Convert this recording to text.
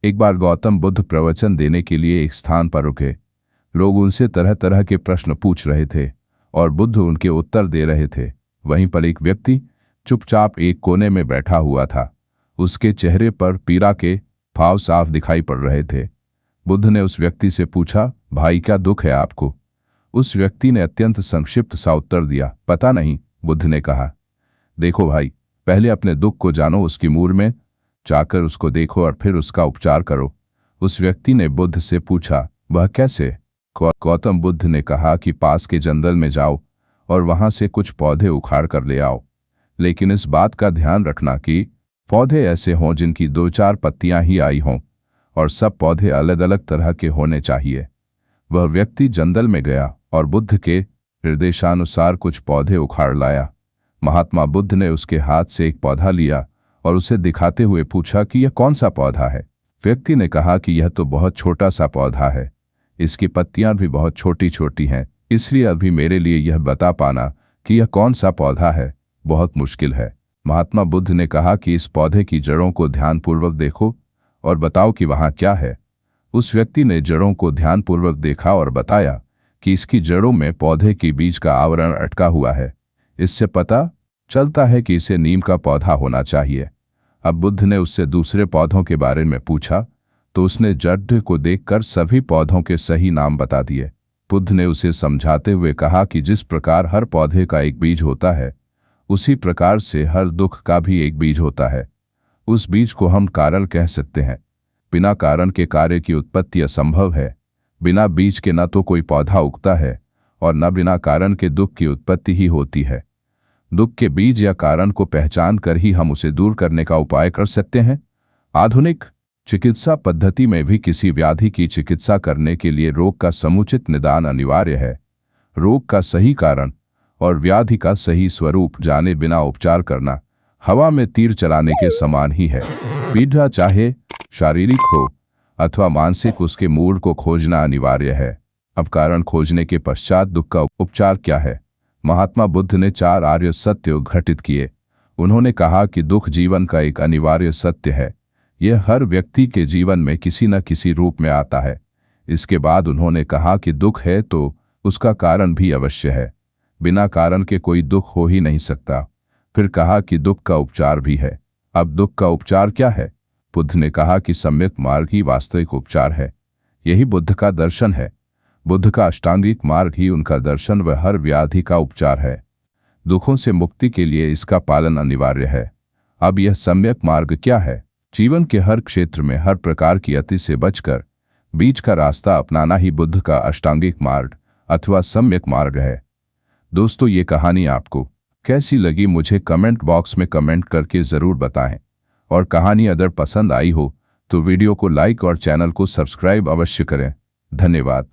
एक बार गौतम बुद्ध प्रवचन देने के लिए एक स्थान पर रुके। लोग उनसे तरह तरह के प्रश्न पूछ रहे थे और बुद्ध उनके उत्तर दे रहे थे। वहीं पर एक व्यक्ति चुपचाप एक कोने में बैठा हुआ था। उसके चेहरे पर पीड़ा के भाव साफ दिखाई पड़ रहे थे। बुद्ध ने उस व्यक्ति से पूछा, भाई क्या दुख है आपको? उस व्यक्ति ने अत्यंत संक्षिप्त सा उत्तर दिया, पता नहीं। बुद्ध ने कहा, देखो भाई, पहले अपने दुख को जानो, उसकी मूल में जाकर उसको देखो और फिर उसका उपचार करो। उस व्यक्ति ने बुद्ध से पूछा, वह कैसे? गौतम बुद्ध ने कहा कि पास के जंगल में जाओ और वहां से कुछ पौधे उखाड़ कर ले आओ, लेकिन इस बात का ध्यान रखना कि पौधे ऐसे हों जिनकी 2-4 पत्तियां ही आई हों और सब पौधे अलग अलग तरह के होने चाहिए। वह व्यक्ति जंगल में गया और बुद्ध के निर्देशानुसार कुछ पौधे उखाड़ लाया। महात्मा बुद्ध ने उसके हाथ से एक पौधा लिया और उसे दिखाते हुए पूछा कि यह कौन सा पौधा है? व्यक्ति ने कहा कि यह तो बहुत छोटा सा पौधा है, इसकी पत्तियां भी बहुत छोटी छोटी हैं, इसलिए अभी मेरे लिए यह बता पाना कि यह कौन सा पौधा है बहुत मुश्किल है। महात्मा बुद्ध ने कहा कि इस पौधे की जड़ों को ध्यानपूर्वक देखो और बताओ कि वहां क्या है। उस व्यक्ति ने जड़ों को ध्यानपूर्वक देखा और बताया कि इसकी जड़ों में पौधे के बीज का आवरण अटका हुआ है। इससे पता चलता है कि इसे नीम का पौधा होना चाहिए। अब बुद्ध ने उससे दूसरे पौधों के बारे में पूछा तो उसने जड़ को देखकर सभी पौधों के सही नाम बता दिए। बुद्ध ने उसे समझाते हुए कहा कि जिस प्रकार हर पौधे का एक बीज होता है, उसी प्रकार से हर दुख का भी एक बीज होता है। उस बीज को हम कारण कह सकते हैं। बिना कारण के कार्य की उत्पत्ति असंभव है। बिना बीज के न तो कोई पौधा उगता है और न बिना कारण के दुख की उत्पत्ति ही होती है। दुख के बीज या कारण को पहचान कर ही हम उसे दूर करने का उपाय कर सकते हैं। आधुनिक चिकित्सा पद्धति में भी किसी व्याधि की चिकित्सा करने के लिए रोग का समुचित निदान अनिवार्य है। रोग का सही कारण और व्याधि का सही स्वरूप जाने बिना उपचार करना हवा में तीर चलाने के समान ही है। पीड़ा चाहे शारीरिक हो अथवा मानसिक, उसके मूल को खोजना अनिवार्य है। अब कारण खोजने के पश्चात दुख का उपचार क्या है? महात्मा बुद्ध ने 4 आर्य सत्य घटित किए। उन्होंने कहा कि दुख जीवन का एक अनिवार्य सत्य है। यह हर व्यक्ति के जीवन में किसी न किसी रूप में आता है। इसके बाद उन्होंने कहा कि दुख है तो उसका कारण भी अवश्य है। बिना कारण के कोई दुख हो ही नहीं सकता। फिर कहा कि दुख का उपचार भी है। अब दुख का उपचार क्या है? बुद्ध ने कहा कि सम्यक मार्ग ही वास्तविक उपचार है। यही बुद्ध का दर्शन है। बुद्ध का अष्टांगिक मार्ग ही उनका दर्शन व हर व्याधि का उपचार है। दुखों से मुक्ति के लिए इसका पालन अनिवार्य है। अब यह सम्यक मार्ग क्या है? जीवन के हर क्षेत्र में हर प्रकार की अति से बचकर बीच का रास्ता अपनाना ही बुद्ध का अष्टांगिक मार्ग अथवा सम्यक मार्ग है। दोस्तों, ये कहानी आपको कैसी लगी मुझे कमेंट बॉक्स में कमेंट करके ज़रूर बताएं। और कहानी अगर पसंद आई हो तो वीडियो को लाइक और चैनल को सब्सक्राइब अवश्य करें। धन्यवाद।